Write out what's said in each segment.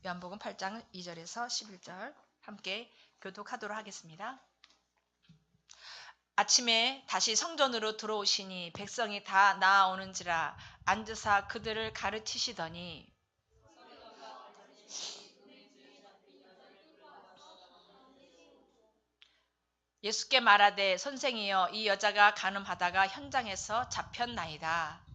요한복음 8장 2절에서 11절 함께 교독하도록 하겠습니다. 아침에 다시 성전으로 들어오시니 백성이 다 나아오는지라 앉으사 그들을 가르치시더니 예수께 말하되 선생이여 이 여자가 간음하다가 현장에서 잡혔나이다.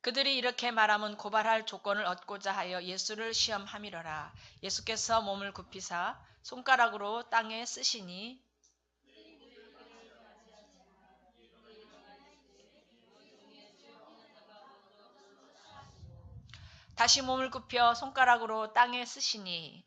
그들이 이렇게 말하면 고발할 조건을 얻고자 하여 예수를 시험함이로라. 예수께서 몸을 굽히사 손가락으로 땅에 쓰시니 다시 몸을 굽혀 손가락으로 땅에 쓰시니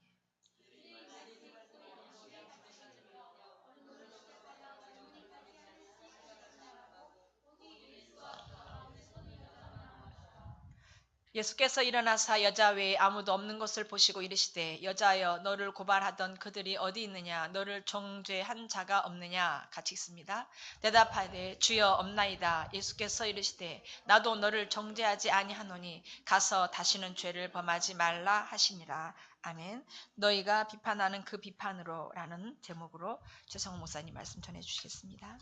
예수께서 일어나사 여자 외에 아무도 없는 것을 보시고 이르시되 여자여 너를 고발하던 그들이 어디 있느냐 너를 정죄한 자가 없느냐 같이 읽습니다. 대답하되 주여 없나이다. 예수께서 이르시되 나도 너를 정죄하지 아니하노니 가서 다시는 죄를 범하지 말라 하시니라. 아멘. 너희가 비판하는 그 비판으로 라는 제목으로 최성호 목사님 말씀 전해 주시겠습니다.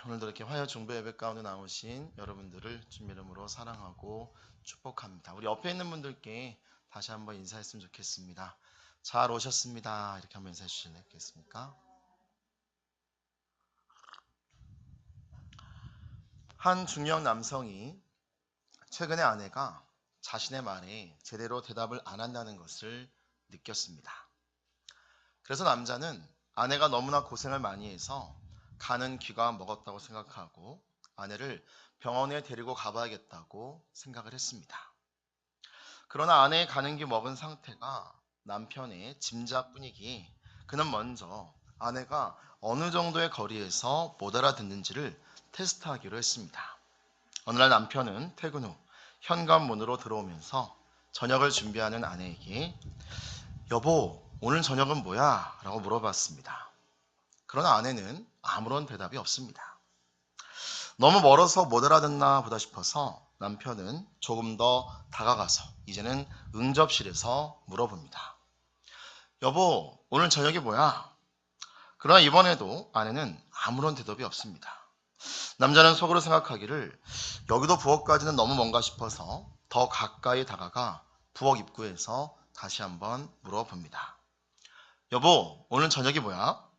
오늘도 이렇게 화요 중보 예배 가운데 나오신 여러분들을 주님 이름으로 사랑하고 축복합니다. 우리 옆에 있는 분들께 다시 한번 인사했으면 좋겠습니다. 잘 오셨습니다. 이렇게 한번 인사해 주시겠습니까? 한 중년 남성이 최근에 아내가 자신의 말에 제대로 대답을 안 한다는 것을 느꼈습니다. 그래서 남자는 아내가 너무나 고생을 많이 해서 가는 기가 먹었다고 생각하고 아내를 병원에 데리고 가봐야겠다고 생각을 했습니다. 그러나 아내의 가는 기 먹은 상태가 남편의 짐작뿐이기에 그는 먼저 아내가 어느 정도의 거리에서 못 알아듣는지를 테스트하기로 했습니다. 어느 날 남편은 퇴근 후 현관문으로 들어오면서 저녁을 준비하는 아내에게 여보, 오늘 저녁은 뭐야? 라고 물어봤습니다. 그러나 아내는 아무런 대답이 없습니다. 너무 멀어서 못 알아듣나 보다 싶어서 남편은 조금 더 다가가서 이제는 응접실에서 물어봅니다. 여보, 오늘 저녁이 뭐야? 그러나 이번에도 아내는 아무런 대답이 없습니다. 남자는 속으로 생각하기를 여기도 부엌까지는 너무 먼가 싶어서 더 가까이 다가가 부엌 입구에서 다시 한번 물어봅니다. 여보, 오늘 저녁이 뭐야?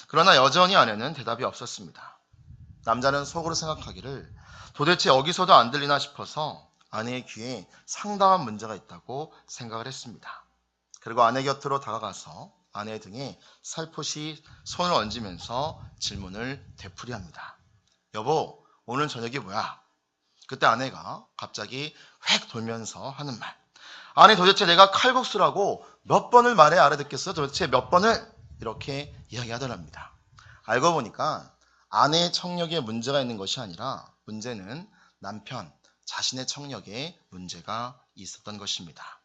그러나 여전히 아내는 대답이 없었습니다. 남자는 속으로 생각하기를 도대체 여기서도 안 들리나 싶어서 아내의 귀에 상당한 문제가 있다고 생각을 했습니다. 그리고 아내 곁으로 다가가서 아내 등에 살포시 손을 얹으면서 질문을 되풀이합니다. 여보, 오늘 저녁이 뭐야? 그때 아내가 갑자기 획 돌면서 하는 말. 아니 도대체 내가 칼국수라고 몇 번을 말해 알아듣겠어? 도대체 몇 번을? 이렇게 이야기하더랍니다. 알고 보니까 아내의 청력에 문제가 있는 것이 아니라 문제는 남편 자신의 청력에 문제가 있었던 것입니다.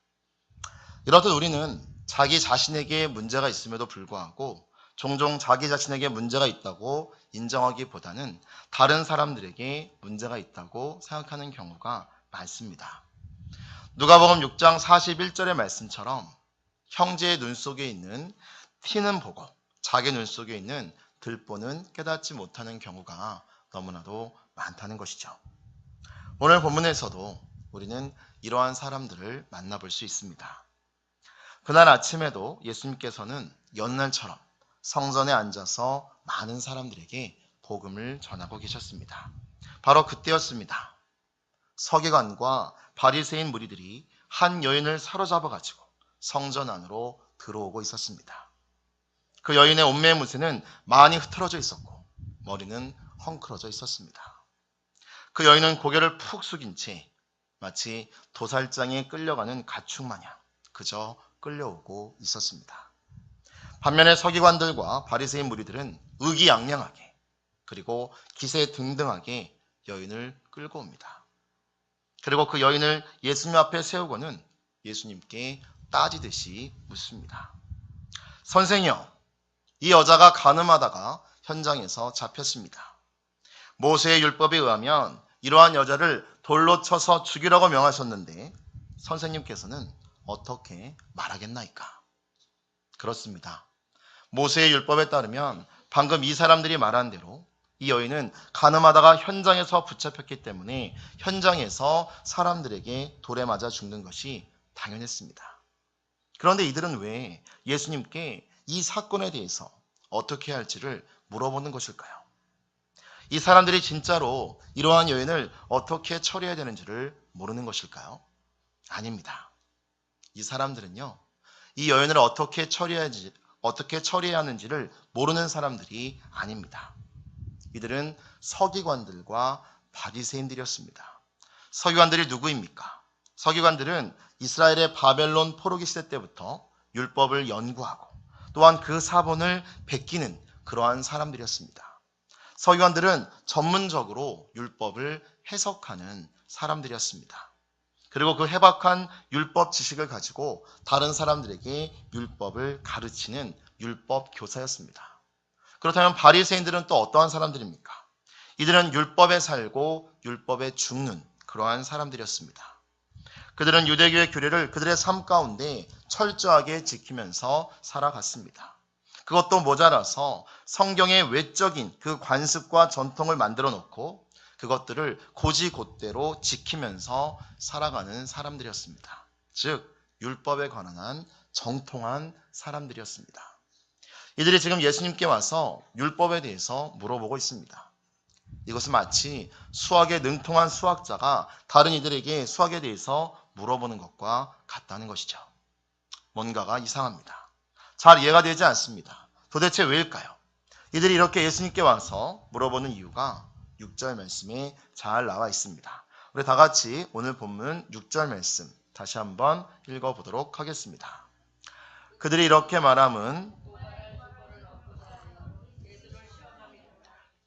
이렇듯 우리는 자기 자신에게 문제가 있음에도 불구하고 종종 자기 자신에게 문제가 있다고 인정하기보다는 다른 사람들에게 문제가 있다고 생각하는 경우가 많습니다. 누가복음 6장 41절의 말씀처럼 형제의 눈 속에 있는 티는 보고 자기 눈 속에 있는 들보는 깨닫지 못하는 경우가 너무나도 많다는 것이죠. 오늘 본문에서도 우리는 이러한 사람들을 만나볼 수 있습니다. 그날 아침에도 예수님께서는 연날처럼 성전에 앉아서 많은 사람들에게 복음을 전하고 계셨습니다. 바로 그때였습니다. 서기관과 바리새인 무리들이 한 여인을 사로잡아가지고 성전 안으로 들어오고 있었습니다. 그 여인의 옷매무새는 많이 흐트러져 있었고 머리는 헝클어져 있었습니다. 그 여인은 고개를 푹 숙인 채 마치 도살장에 끌려가는 가축 마냥 그저 끌려오고 있었습니다. 반면에 서기관들과 바리새인 무리들은 의기양양하게 그리고 기세등등하게 여인을 끌고 옵니다. 그리고 그 여인을 예수님 앞에 세우고는 예수님께 따지듯이 묻습니다. 선생이요, 이 여자가 간음하다가 현장에서 잡혔습니다. 모세의 율법에 의하면 이러한 여자를 돌로 쳐서 죽이라고 명하셨는데 선생님께서는 어떻게 말하겠나이까? 그렇습니다. 모세의 율법에 따르면 방금 이 사람들이 말한 대로 이 여인은 간음하다가 현장에서 붙잡혔기 때문에 현장에서 사람들에게 돌에 맞아 죽는 것이 당연했습니다. 그런데 이들은 왜 예수님께 이 사건에 대해서 어떻게 해야 할지를 물어보는 것일까요? 이 사람들이 진짜로 이러한 여인을 어떻게 처리해야 되는지를 모르는 것일까요? 아닙니다. 이 사람들은요, 이 여인을 어떻게 처리해야 하는지를 모르는 사람들이 아닙니다. 이들은 서기관들과 바리새인들이었습니다. 서기관들이 누구입니까? 서기관들은 이스라엘의 바벨론 포로기 시대 때부터 율법을 연구하고 또한 그 사본을 베끼는 그러한 사람들이었습니다. 서기관들은 전문적으로 율법을 해석하는 사람들이었습니다. 그리고 그 해박한 율법 지식을 가지고 다른 사람들에게 율법을 가르치는 율법 교사였습니다. 그렇다면 바리새인들은 또 어떠한 사람들입니까? 이들은 율법에 살고 율법에 죽는 그러한 사람들이었습니다. 그들은 유대교의 규례를 그들의 삶 가운데 철저하게 지키면서 살아갔습니다. 그것도 모자라서 성경의 외적인 그 관습과 전통을 만들어 놓고 그것들을 고지곧대로 지키면서 살아가는 사람들이었습니다. 즉 율법에 관한 정통한 사람들이었습니다. 이들이 지금 예수님께 와서 율법에 대해서 물어보고 있습니다. 이것은 마치 수학에 능통한 수학자가 다른 이들에게 수학에 대해서 물어보는 것과 같다는 것이죠. 뭔가가 이상합니다. 잘 이해가 되지 않습니다. 도대체 왜일까요? 이들이 이렇게 예수님께 와서 물어보는 이유가 6절 말씀에 잘 나와 있습니다. 우리 다 같이 오늘 본문 6절 말씀 다시 한번 읽어보도록 하겠습니다. 그들이 이렇게 말함은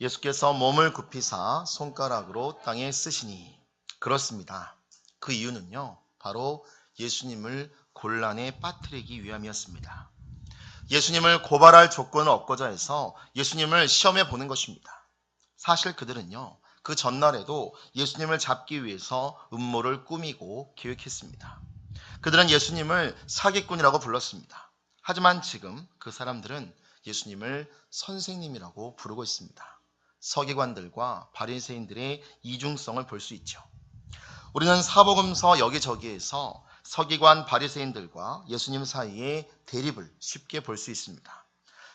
예수께서 몸을 굽히사 손가락으로 땅에 쓰시니. 그렇습니다. 그 이유는요, 바로 예수님을 곤란에 빠뜨리기 위함이었습니다. 예수님을 고발할 조건을 얻고자 해서 예수님을 시험해 보는 것입니다. 사실 그들은요, 그 전날에도 예수님을 잡기 위해서 음모를 꾸미고 계획했습니다. 그들은 예수님을 사기꾼이라고 불렀습니다. 하지만 지금 그 사람들은 예수님을 선생님이라고 부르고 있습니다. 서기관들과 바리새인들의 이중성을 볼 수 있죠. 우리는 사복음서 여기저기에서 서기관 바리새인들과 예수님 사이의 대립을 쉽게 볼 수 있습니다.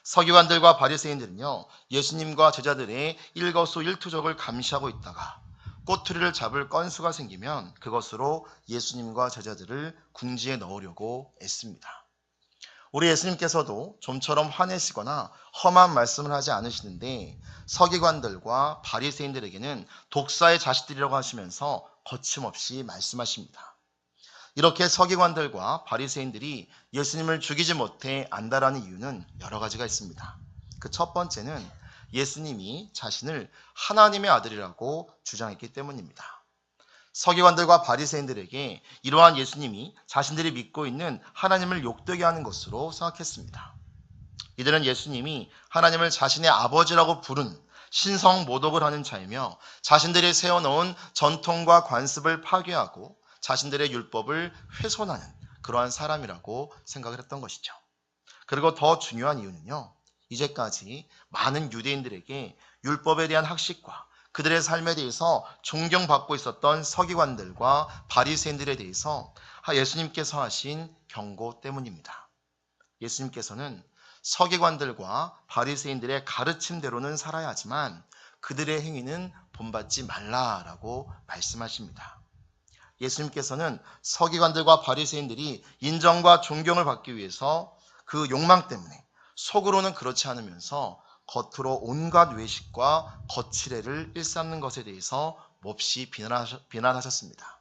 서기관들과 바리새인들은요, 예수님과 제자들의 일거수일투족을 감시하고 있다가 꼬투리를 잡을 건수가 생기면 그것으로 예수님과 제자들을 궁지에 넣으려고 애씁니다. 우리 예수님께서도 좀처럼 화내시거나 험한 말씀을 하지 않으시는데 서기관들과 바리새인들에게는 독사의 자식들이라고 하시면서 거침없이 말씀하십니다. 이렇게 서기관들과 바리새인들이 예수님을 죽이지 못해 안다라는 이유는 여러 가지가 있습니다. 그 첫 번째는 예수님이 자신을 하나님의 아들이라고 주장했기 때문입니다. 서기관들과 바리새인들에게 이러한 예수님이 자신들이 믿고 있는 하나님을 욕되게 하는 것으로 생각했습니다. 이들은 예수님이 하나님을 자신의 아버지라고 부른 신성 모독을 하는 자이며 자신들이 세워놓은 전통과 관습을 파괴하고 자신들의 율법을 훼손하는 그러한 사람이라고 생각을 했던 것이죠. 그리고 더 중요한 이유는요, 이제까지 많은 유대인들에게 율법에 대한 학식과 그들의 삶에 대해서 존경받고 있었던 서기관들과 바리새인들에 대해서 예수님께서 하신 경고 때문입니다. 예수님께서는 서기관들과 바리새인들의 가르침대로는 살아야 하지만 그들의 행위는 본받지 말라라고 말씀하십니다. 예수님께서는 서기관들과 바리새인들이 인정과 존경을 받기 위해서 그 욕망 때문에 속으로는 그렇지 않으면서 겉으로 온갖 외식과 거칠애를 일삼는 것에 대해서 몹시 비난하셨습니다.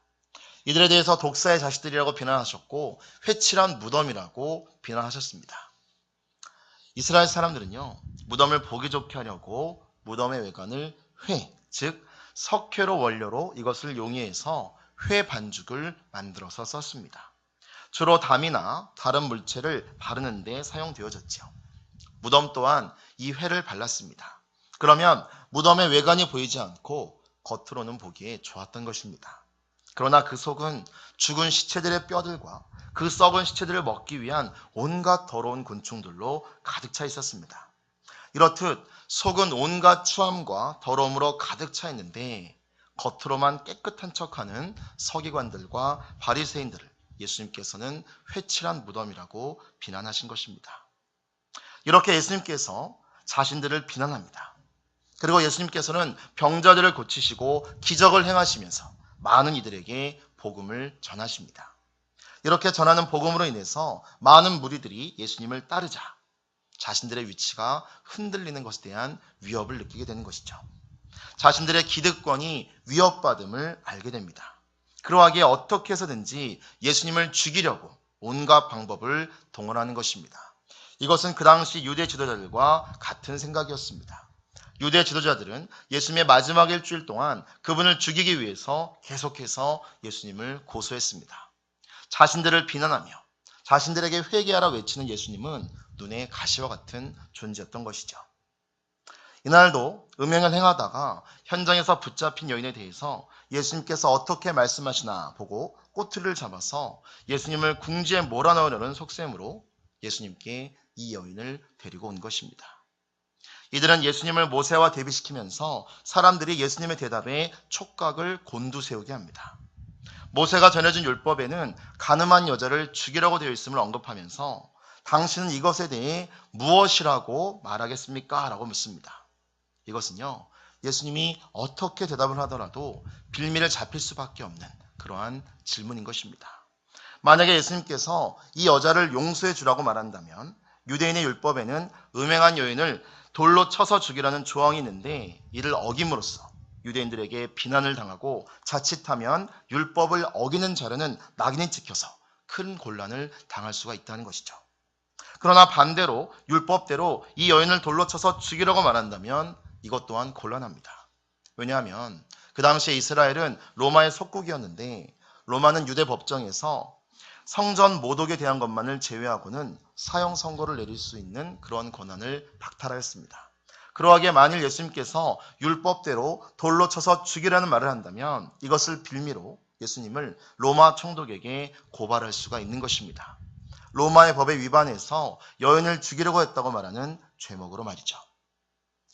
이들에 대해서 독사의 자식들이라고 비난하셨고 회칠한 무덤이라고 비난하셨습니다. 이스라엘 사람들은요, 무덤을 보기 좋게 하려고 무덤의 외관을 즉 석회로 원료로 이것을 용이해서 회 반죽을 만들어서 썼습니다. 주로 담이나 다른 물체를 바르는 데 사용되어졌지요. 무덤 또한 이 회를 발랐습니다. 그러면 무덤의 외관이 보이지 않고 겉으로는 보기에 좋았던 것입니다. 그러나 그 속은 죽은 시체들의 뼈들과 그 썩은 시체들을 먹기 위한 온갖 더러운 곤충들로 가득 차 있었습니다. 이렇듯 속은 온갖 추함과 더러움으로 가득 차 있는데 겉으로만 깨끗한 척하는 서기관들과 바리새인들을 예수님께서는 회칠한 무덤이라고 비난하신 것입니다. 이렇게 예수님께서 자신들을 비난합니다. 그리고 예수님께서는 병자들을 고치시고 기적을 행하시면서 많은 이들에게 복음을 전하십니다. 이렇게 전하는 복음으로 인해서 많은 무리들이 예수님을 따르자 자신들의 위치가 흔들리는 것에 대한 위협을 느끼게 되는 것이죠. 자신들의 기득권이 위협받음을 알게 됩니다. 그러하기에 어떻게 해서든지 예수님을 죽이려고 온갖 방법을 동원하는 것입니다. 이것은 그 당시 유대 지도자들과 같은 생각이었습니다. 유대 지도자들은 예수님의 마지막 일주일 동안 그분을 죽이기 위해서 계속해서 예수님을 고소했습니다. 자신들을 비난하며 자신들에게 회개하라 외치는 예수님은 눈의 가시와 같은 존재였던 것이죠. 이날도 음행을 행하다가 현장에서 붙잡힌 여인에 대해서 예수님께서 어떻게 말씀하시나 보고 꼬투리를 잡아서 예수님을 궁지에 몰아넣으려는 속셈으로 예수님께 이 여인을 데리고 온 것입니다. 이들은 예수님을 모세와 대비시키면서 사람들이 예수님의 대답에 촉각을 곤두세우게 합니다. 모세가 전해준 율법에는 가늠한 여자를 죽이라고 되어 있음을 언급하면서 당신은 이것에 대해 무엇이라고 말하겠습니까? 라고 묻습니다. 이것은요, 예수님이 어떻게 대답을 하더라도 빌미를 잡힐 수밖에 없는 그러한 질문인 것입니다. 만약에 예수님께서 이 여자를 용서해 주라고 말한다면 유대인의 율법에는 음행한 여인을 돌로 쳐서 죽이라는 조항이 있는데 이를 어김으로써 유대인들에게 비난을 당하고 자칫하면 율법을 어기는 자라는 낙인이 찍혀서 큰 곤란을 당할 수가 있다는 것이죠. 그러나 반대로 율법대로 이 여인을 돌로 쳐서 죽이라고 말한다면 이것 또한 곤란합니다. 왜냐하면 그 당시에 이스라엘은 로마의 속국이었는데 로마는 유대 법정에서 성전 모독에 대한 것만을 제외하고는 사형 선고를 내릴 수 있는 그런 권한을 박탈하였습니다. 그러하기에 만일 예수님께서 율법대로 돌로 쳐서 죽이라는 말을 한다면 이것을 빌미로 예수님을 로마 총독에게 고발할 수가 있는 것입니다. 로마의 법에 위반해서 여인을 죽이려고 했다고 말하는 죄목으로 말이죠.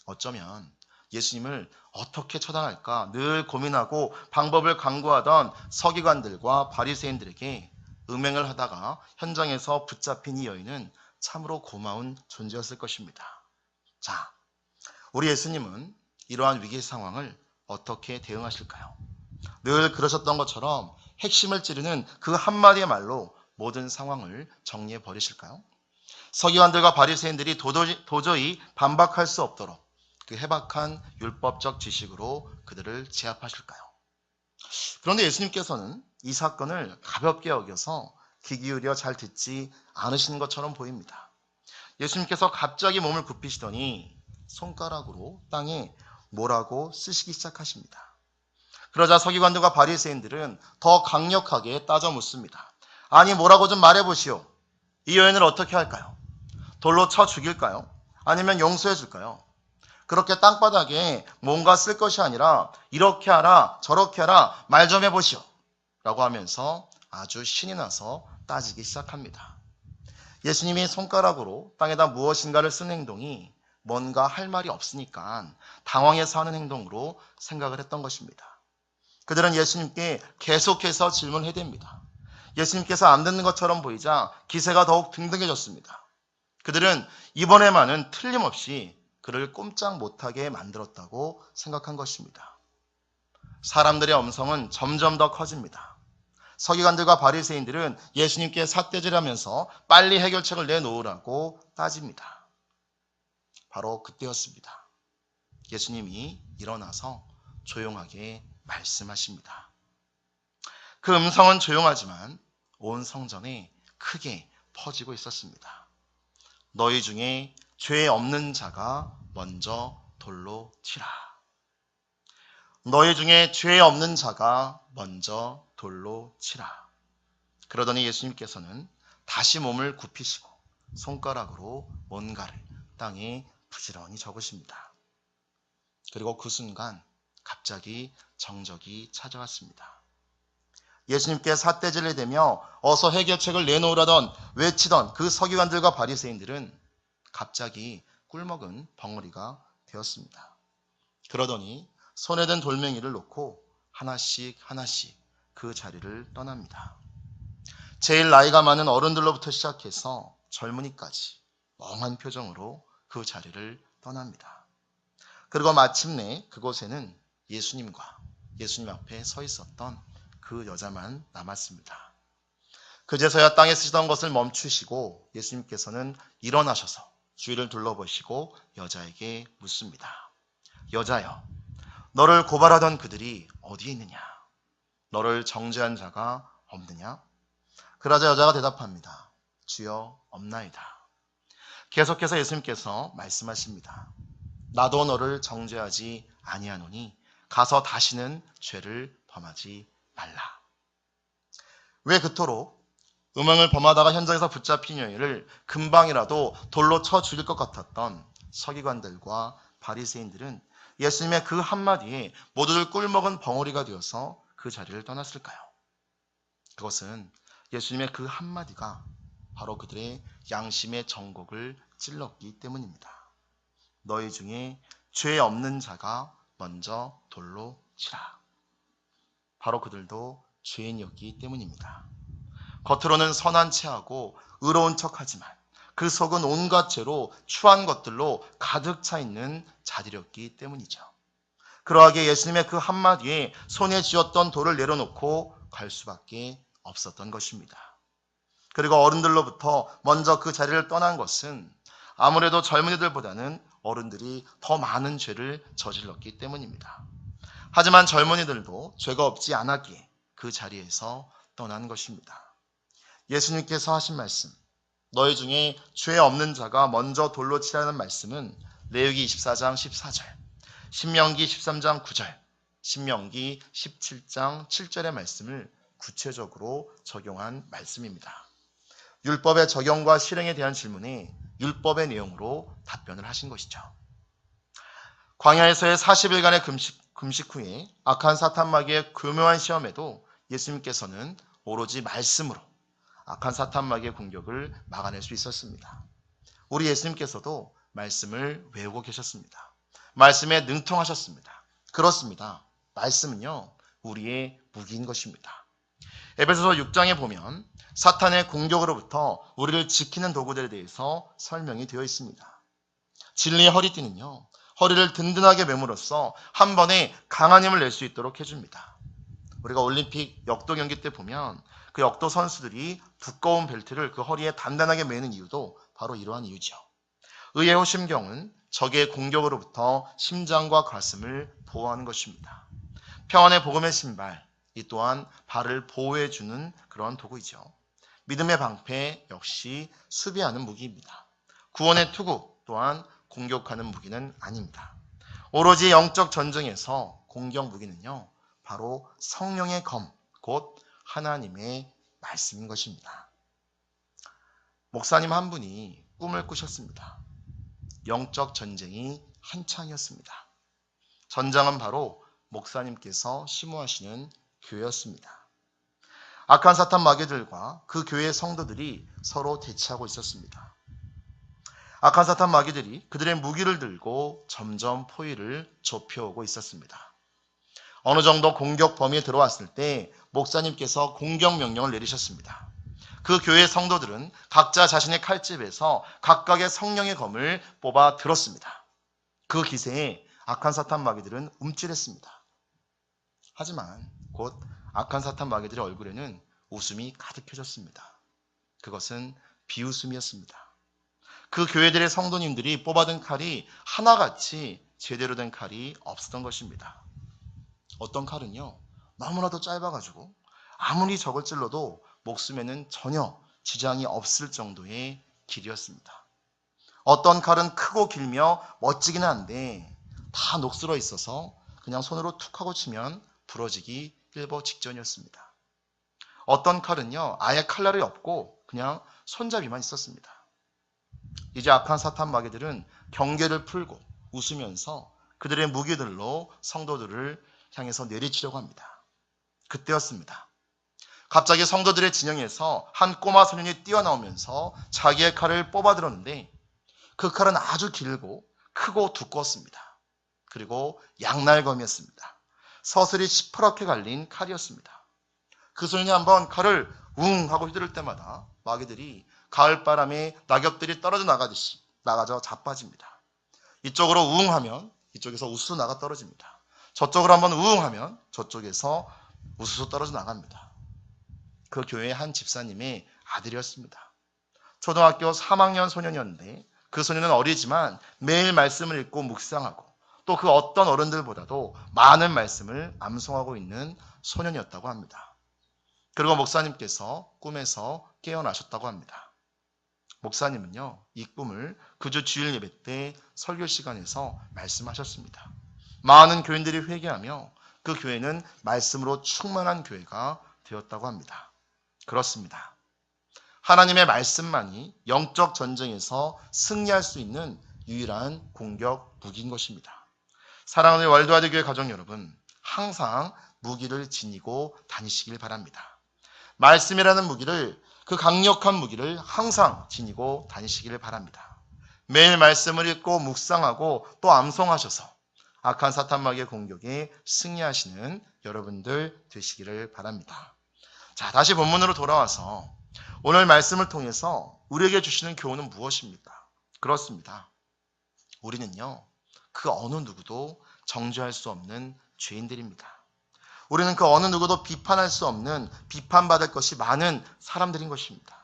어쩌면 예수님을 어떻게 처단할까 늘 고민하고 방법을 강구하던 서기관들과 바리새인들에게 음행을 하다가 현장에서 붙잡힌 이 여인은 참으로 고마운 존재였을 것입니다. 자, 우리 예수님은 이러한 위기 상황을 어떻게 대응하실까요? 늘 그러셨던 것처럼 핵심을 찌르는 그 한마디의 말로 모든 상황을 정리해 버리실까요? 서기관들과 바리새인들이 도저히 반박할 수 없도록 그 해박한 율법적 지식으로 그들을 제압하실까요? 그런데 예수님께서는 이 사건을 가볍게 여겨서 귀 기울여 잘 듣지 않으시는 것처럼 보입니다. 예수님께서 갑자기 몸을 굽히시더니 손가락으로 땅에 뭐라고 쓰시기 시작하십니다. 그러자 서기관들과 바리새인들은 더 강력하게 따져 묻습니다. 아니 뭐라고 좀 말해보시오. 이 여인을 어떻게 할까요? 돌로 쳐 죽일까요? 아니면 용서해 줄까요? 그렇게 땅바닥에 뭔가 쓸 것이 아니라 이렇게 하라 저렇게 하라 말 좀 해보시오 라고 하면서 아주 신이 나서 따지기 시작합니다. 예수님이 손가락으로 땅에다 무엇인가를 쓴 행동이 뭔가 할 말이 없으니까 당황해서 하는 행동으로 생각을 했던 것입니다. 그들은 예수님께 계속해서 질문을 해댑니다. 예수님께서 안 듣는 것처럼 보이자 기세가 더욱 등등해졌습니다. 그들은 이번에만은 틀림없이 그를 꼼짝 못하게 만들었다고 생각한 것입니다. 사람들의 엄성은 점점 더 커집니다. 서기관들과 바리새인들은 예수님께 삿대질하면서 빨리 해결책을 내놓으라고 따집니다. 바로 그때였습니다. 예수님이 일어나서 조용하게 말씀하십니다. 그 음성은 조용하지만 온 성전에 크게 퍼지고 있었습니다. 너희 중에 죄 없는 자가 먼저 돌로 치라. 너희 중에 죄 없는 자가 먼저 돌로 치라. 그러더니 예수님께서는 다시 몸을 굽히시고 손가락으로 뭔가를 땅에 부지런히 적으십니다. 그리고 그 순간 갑자기 정적이 찾아왔습니다. 예수님께 삿대질을 대며 어서 해결책을 내놓으라던 외치던 그 서기관들과 바리새인들은 갑자기 꿀먹은 벙어리가 되었습니다. 그러더니 손에 든 돌멩이를 놓고 하나씩 하나씩 그 자리를 떠납니다. 제일 나이가 많은 어른들로부터 시작해서 젊은이까지 멍한 표정으로 그 자리를 떠납니다. 그리고 마침내 그곳에는 예수님과 예수님 앞에 서 있었던 그 여자만 남았습니다. 그제서야 땅에 쓰시던 것을 멈추시고 예수님께서는 일어나셔서 주위를 둘러보시고 여자에게 묻습니다. 여자여, 너를 고발하던 그들이 어디에 있느냐? 너를 정죄한 자가 없느냐? 그러자 여자가 대답합니다. 주여, 없나이다. 계속해서 예수님께서 말씀하십니다. 나도 너를 정죄하지 아니하노니 가서 다시는 죄를 범하지 말라. 왜 그토록 음행을 범하다가 현장에서 붙잡힌 여인을 금방이라도 돌로 쳐 죽일 것 같았던 서기관들과 바리새인들은 예수님의 그 한마디에 모두들 꿀먹은 벙어리가 되어서 그 자리를 떠났을까요? 그것은 예수님의 그 한마디가 바로 그들의 양심의 정곡을 찔렀기 때문입니다. 너희 중에 죄 없는 자가 먼저 돌로 치라. 바로 그들도 죄인이었기 때문입니다. 겉으로는 선한 체하고 의로운 척하지만 그 속은 온갖 죄로 추한 것들로 가득 차 있는 자들이었기 때문이죠. 그러하기에 예수님의 그 한마디에 손에 쥐었던 돌을 내려놓고 갈 수밖에 없었던 것입니다. 그리고 어른들로부터 먼저 그 자리를 떠난 것은 아무래도 젊은이들보다는 어른들이 더 많은 죄를 저질렀기 때문입니다. 하지만 젊은이들도 죄가 없지 않았기에 그 자리에서 떠난 것입니다. 예수님께서 하신 말씀, 너희 중에 죄 없는 자가 먼저 돌로 치라는 말씀은 레위기 24장 14절, 신명기 13장 9절, 신명기 17장 7절의 말씀을 구체적으로 적용한 말씀입니다. 율법의 적용과 실행에 대한 질문에 율법의 내용으로 답변을 하신 것이죠. 광야에서의 40일간의 금식 후에 악한 사탄 마귀의 교묘한 시험에도 예수님께서는 오로지 말씀으로 악한 사탄 마귀의 공격을 막아낼 수 있었습니다. 우리 예수님께서도 말씀을 외우고 계셨습니다. 말씀에 능통하셨습니다. 그렇습니다. 말씀은요, 우리의 무기인 것입니다. 에베소서 6장에 보면 사탄의 공격으로부터 우리를 지키는 도구들에 대해서 설명이 되어 있습니다. 진리의 허리띠는요, 허리를 든든하게 매므로써 한 번에 강한 힘을 낼 수 있도록 해줍니다. 우리가 올림픽 역도 경기 때 보면 그 역도 선수들이 두꺼운 벨트를 그 허리에 단단하게 매는 이유도 바로 이러한 이유죠. 의의 호심경은 적의 공격으로부터 심장과 가슴을 보호하는 것입니다. 평안의 복음의 신발, 이 또한 발을 보호해주는 그러한 도구이죠. 믿음의 방패 역시 수비하는 무기입니다. 구원의 투구 또한 공격하는 무기는 아닙니다. 오로지 영적 전쟁에서 공격 무기는요, 바로 성령의 검, 곧 하나님의 말씀인 것입니다. 목사님 한 분이 꿈을 꾸셨습니다. 영적 전쟁이 한창이었습니다. 전장은 바로 목사님께서 심호하시는 교회였습니다. 악한 사탄 마귀들과 그 교회의 성도들이 서로 대치하고 있었습니다. 악한 사탄 마귀들이 그들의 무기를 들고 점점 포위를 좁혀오고 있었습니다. 어느 정도 공격 범위에 들어왔을 때 목사님께서 공격 명령을 내리셨습니다. 그 교회 성도들은 각자 자신의 칼집에서 각각의 성령의 검을 뽑아 들었습니다. 그 기세에 악한 사탄 마귀들은 움찔했습니다. 하지만 곧 악한 사탄 마귀들의 얼굴에는 웃음이 가득해졌습니다. 그것은 비웃음이었습니다. 그 교회들의 성도님들이 뽑아든 칼이 하나같이 제대로 된 칼이 없었던 것입니다. 어떤 칼은요, 너무나도 짧아가지고 아무리 적을 찔러도 목숨에는 전혀 지장이 없을 정도의 길이었습니다. 어떤 칼은 크고 길며 멋지기는 한데 다 녹슬어 있어서 그냥 손으로 툭 하고 치면 부러지기 일보 직전이었습니다. 어떤 칼은요, 아예 칼날이 없고 그냥 손잡이만 있었습니다. 이제 악한 사탄 마귀들은 경계를 풀고 웃으면서 그들의 무기들로 성도들을 향해서 내리치려고 합니다. 그때였습니다. 갑자기 성도들의 진영에서 한 꼬마 소년이 뛰어나오면서 자기의 칼을 뽑아들었는데 그 칼은 아주 길고 크고 두꺼웠습니다. 그리고 양날검이었습니다. 서슬이 시퍼렇게 갈린 칼이었습니다. 그 소년이 한번 칼을 웅 하고 휘두를 때마다 마귀들이 가을바람에 낙엽들이 떨어져 나가듯이 나가져 자빠집니다. 이쪽으로 웅 하면 이쪽에서 우수수 나가 떨어집니다. 저쪽으로 한번 웅 하면 저쪽에서 우수수 떨어져 나갑니다. 그 교회의 한 집사님의 아들이었습니다. 초등학교 3학년 소년이었는데 그 소년은 어리지만 매일 말씀을 읽고 묵상하고 또 그 어떤 어른들보다도 많은 말씀을 암송하고 있는 소년이었다고 합니다. 그리고 목사님께서 꿈에서 깨어나셨다고 합니다. 목사님은요, 이 꿈을 그 주 주일 예배 때 설교 시간에서 말씀하셨습니다. 많은 교인들이 회개하며 그 교회는 말씀으로 충만한 교회가 되었다고 합니다. 그렇습니다. 하나님의 말씀만이 영적 전쟁에서 승리할 수 있는 유일한 공격 무기인 것입니다. 사랑하는 월드와이드 교회 가족 여러분, 항상 무기를 지니고 다니시길 바랍니다. 말씀이라는 무기를, 그 강력한 무기를 항상 지니고 다니시기를 바랍니다. 매일 말씀을 읽고 묵상하고 또 암송하셔서 악한 사탄 마귀의 공격에 승리하시는 여러분들 되시기를 바랍니다. 자, 다시 본문으로 돌아와서 오늘 말씀을 통해서 우리에게 주시는 교훈은 무엇입니까? 그렇습니다. 우리는요, 그 어느 누구도 정죄할 수 없는 죄인들입니다. 우리는 그 어느 누구도 비판할 수 없는 비판받을 것이 많은 사람들인 것입니다.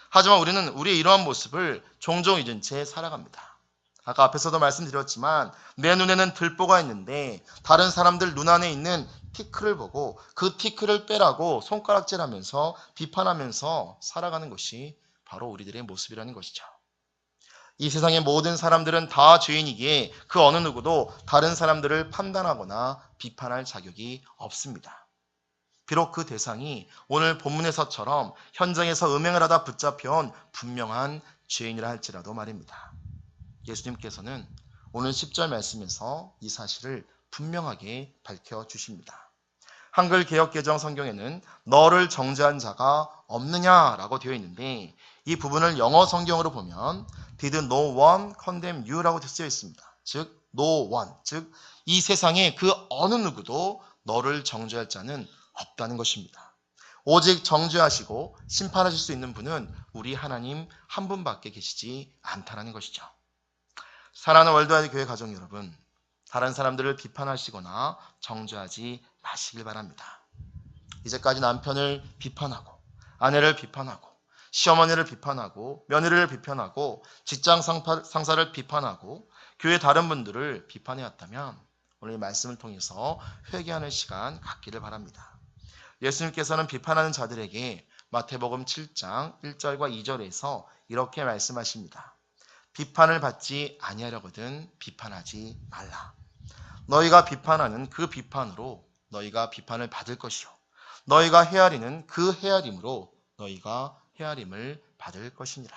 하지만 우리는 우리의 이러한 모습을 종종 잊은 채 살아갑니다. 아까 앞에서도 말씀드렸지만 내 눈에는 들보가 있는데 다른 사람들 눈 안에 있는 티끌을 보고 그 티끌을 빼라고 손가락질하면서 비판하면서 살아가는 것이 바로 우리들의 모습이라는 것이죠. 이 세상의 모든 사람들은 다 죄인이기에 그 어느 누구도 다른 사람들을 판단하거나 비판할 자격이 없습니다. 비록 그 대상이 오늘 본문에서처럼 현장에서 음행을 하다 붙잡혀온 분명한 죄인이라 할지라도 말입니다. 예수님께서는 오늘 10절 말씀에서 이 사실을 분명하게 밝혀주십니다. 한글 개역개정 성경에는 너를 정죄한 자가 없느냐라고 되어 있는데 이 부분을 영어 성경으로 보면 Did no one condemn you라고 쓰여 있습니다. 즉 no one, 즉 이 세상에 그 어느 누구도 너를 정죄할 자는 없다는 것입니다. 오직 정죄하시고 심판하실 수 있는 분은 우리 하나님 한 분밖에 계시지 않다는 것이죠. 사랑하는 월드와이드 교회 가족 여러분, 다른 사람들을 비판하시거나 정죄하지 마시길 바랍니다. 이제까지 남편을 비판하고 아내를 비판하고 시어머니를 비판하고 며느리를 비판하고 직장 상사를 비판하고 교회 다른 분들을 비판해왔다면 오늘 이 말씀을 통해서 회개하는 시간 갖기를 바랍니다. 예수님께서는 비판하는 자들에게 마태복음 7장 1절과 2절에서 이렇게 말씀하십니다. 비판을 받지 아니하려거든 비판하지 말라. 너희가 비판하는 그 비판으로 너희가 비판을 받을 것이요 너희가 헤아리는 그 헤아림으로 너희가 헤아림을 받을 것이니라.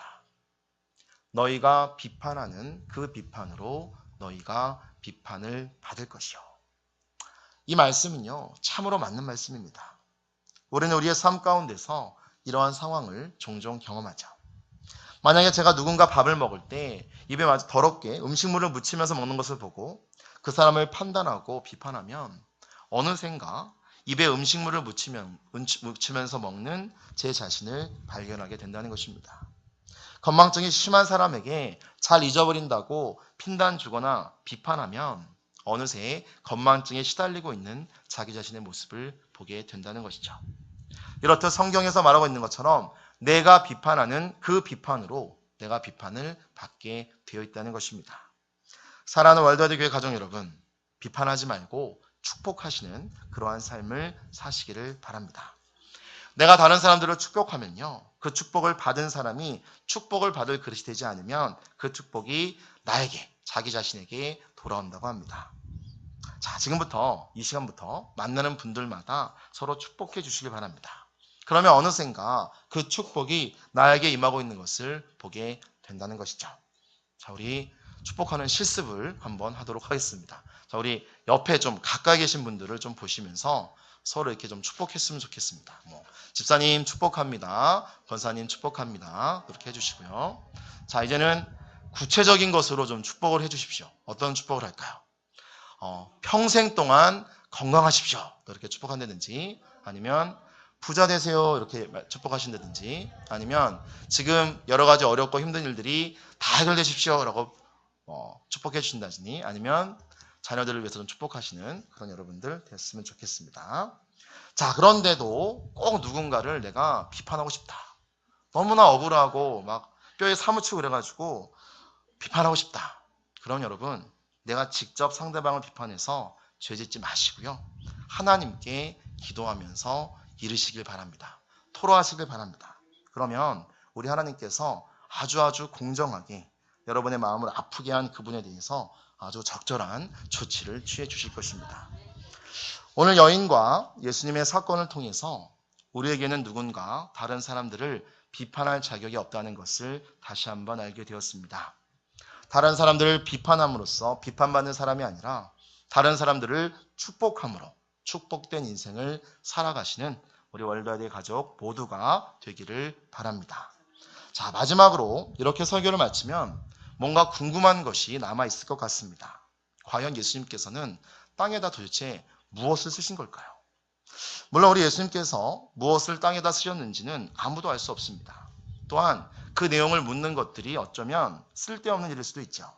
너희가 비판하는 그 비판으로 너희가 비판을 받을 것이요. 이 말씀은요, 참으로 맞는 말씀입니다. 우리는 우리의 삶 가운데서 이러한 상황을 종종 경험하죠. 만약에 제가 누군가 밥을 먹을 때 입에 아주 더럽게 음식물을 묻히면서 먹는 것을 보고 그 사람을 판단하고 비판하면 어느샌가 입에 음식물을 묻히면서 먹는 제 자신을 발견하게 된다는 것입니다. 건망증이 심한 사람에게 잘 잊어버린다고 핀단 주거나 비판하면 어느새 건망증에 시달리고 있는 자기 자신의 모습을 보게 된다는 것이죠. 이렇듯 성경에서 말하고 있는 것처럼 내가 비판하는 그 비판으로 내가 비판을 받게 되어 있다는 것입니다. 사랑하는 월드와이드 교회 가족 여러분, 비판하지 말고 축복하시는 그러한 삶을 사시기를 바랍니다. 내가 다른 사람들을 축복하면요, 그 축복을 받은 사람이 축복을 받을 그릇이 되지 않으면 그 축복이 나에게, 자기 자신에게 돌아온다고 합니다. 자, 지금부터 이 시간부터 만나는 분들마다 서로 축복해 주시기 바랍니다. 그러면 어느샌가 그 축복이 나에게 임하고 있는 것을 보게 된다는 것이죠. 자, 우리 축복하는 실습을 한번 하도록 하겠습니다. 자, 우리 옆에 좀 가까이 계신 분들을 좀 보시면서 서로 이렇게 좀 축복했으면 좋겠습니다. 집사님 축복합니다. 권사님 축복합니다. 그렇게 해주시고요. 자, 이제는 구체적인 것으로 좀 축복을 해주십시오. 어떤 축복을 할까요? 평생 동안 건강하십시오. 이렇게 축복한다든지, 아니면 부자 되세요. 이렇게 축복하신다든지, 아니면 지금 여러 가지 어렵고 힘든 일들이 다 해결되십시오. 라고 축복해 주신다든지, 아니면 자녀들을 위해서 좀 축복하시는 그런 여러분들 됐으면 좋겠습니다. 자, 그런데도 꼭 누군가를 내가 비판하고 싶다. 너무나 억울하고 막 뼈에 사무치고 그래가지고 비판하고 싶다. 그럼 여러분, 내가 직접 상대방을 비판해서 죄 짓지 마시고요. 하나님께 기도하면서 이르시길 바랍니다. 토로하시길 바랍니다. 그러면 우리 하나님께서 아주 공정하게 여러분의 마음을 아프게 한 그분에 대해서 아주 적절한 조치를 취해 주실 것입니다. 오늘 여인과 예수님의 사건을 통해서 우리에게는 누군가 다른 사람들을 비판할 자격이 없다는 것을 다시 한번 알게 되었습니다. 다른 사람들을 비판함으로써 비판받는 사람이 아니라 다른 사람들을 축복함으로 축복된 인생을 살아가시는 우리 월드와이드 가족 모두가 되기를 바랍니다. 자, 마지막으로 이렇게 설교를 마치면 뭔가 궁금한 것이 남아있을 것 같습니다. 과연 예수님께서는 땅에다 도대체 무엇을 쓰신 걸까요? 물론 우리 예수님께서 무엇을 땅에다 쓰셨는지는 아무도 알 수 없습니다. 또한 그 내용을 묻는 것들이 어쩌면 쓸데없는 일일 수도 있죠.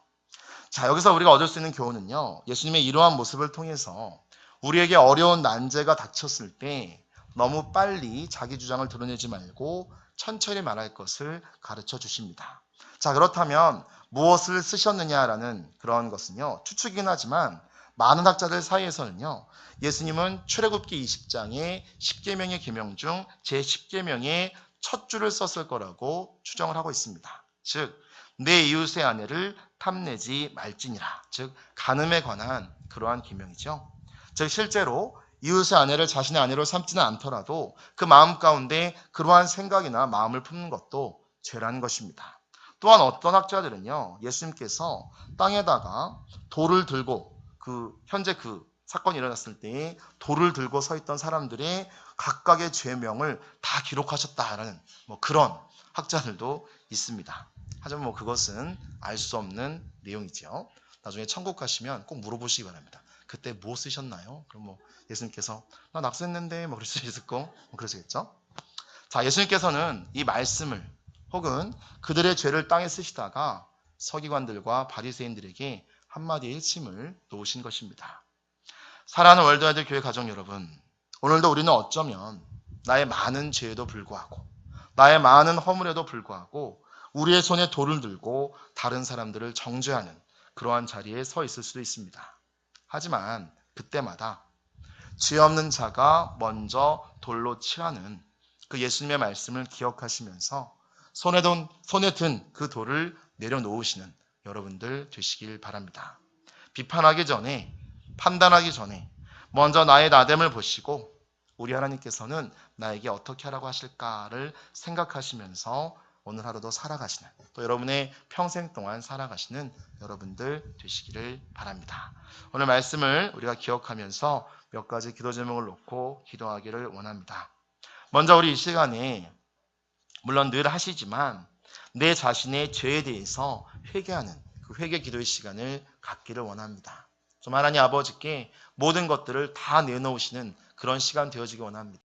자, 여기서 우리가 얻을 수 있는 교훈은요, 예수님의 이러한 모습을 통해서 우리에게 어려운 난제가 닥쳤을 때 너무 빨리 자기 주장을 드러내지 말고 천천히 말할 것을 가르쳐 주십니다. 자, 그렇다면 무엇을 쓰셨느냐라는 그런 것은요, 추측이긴 하지만 많은 학자들 사이에서는요, 예수님은 출애굽기 20장의 10계명의 계명 중 제10계명의 첫 줄을 썼을 거라고 추정을 하고 있습니다. 즉, 내 이웃의 아내를 탐내지 말지니라. 즉, 간음에 관한 그러한 계명이죠. 즉, 실제로 이웃의 아내를 자신의 아내로 삼지는 않더라도 그 마음 가운데 그러한 생각이나 마음을 품는 것도 죄라는 것입니다. 또한 어떤 학자들은요, 예수님께서 땅에다가 돌을 들고 현재 그 사건이 일어났을 때 돌을 들고 서 있던 사람들의 각각의 죄명을 다 기록하셨다라는 그런 학자들도 있습니다. 하지만 그것은 알 수 없는 내용이죠. 나중에 천국 가시면 꼭 물어보시기 바랍니다. 그때 뭐 쓰셨나요? 그럼 예수님께서 나 낙서했는데 그럴 수 있을 거 그러시겠죠? 자, 예수님께서는 이 말씀을 혹은 그들의 죄를 땅에 쓰시다가 서기관들과 바리새인들에게 한마디의 일침을 놓으신 것입니다. 사랑하는 월드와이드 교회 가족 여러분, 오늘도 우리는 어쩌면 나의 많은 죄에도 불구하고 나의 많은 허물에도 불구하고 우리의 손에 돌을 들고 다른 사람들을 정죄하는 그러한 자리에 서 있을 수도 있습니다. 하지만 그때마다 죄 없는 자가 먼저 돌로 치라는 그 예수님의 말씀을 기억하시면서 손에 든 그 돌을 내려놓으시는 여러분들 되시길 바랍니다. 비판하기 전에, 판단하기 전에 먼저 나의 나됨을 보시고 우리 하나님께서는 나에게 어떻게 하라고 하실까를 생각하시면서 오늘 하루도 살아가시는, 또 여러분의 평생 동안 살아가시는 여러분들 되시기를 바랍니다. 오늘 말씀을 우리가 기억하면서 몇 가지 기도 제목을 놓고 기도하기를 원합니다. 먼저 우리 이 시간에 물론 늘 하시지만 내 자신의 죄에 대해서 회개하는 그 회개 기도의 시간을 갖기를 원합니다. 좀 하나님 아버지께 모든 것들을 다 내놓으시는 그런 시간 되어지기 원합니다.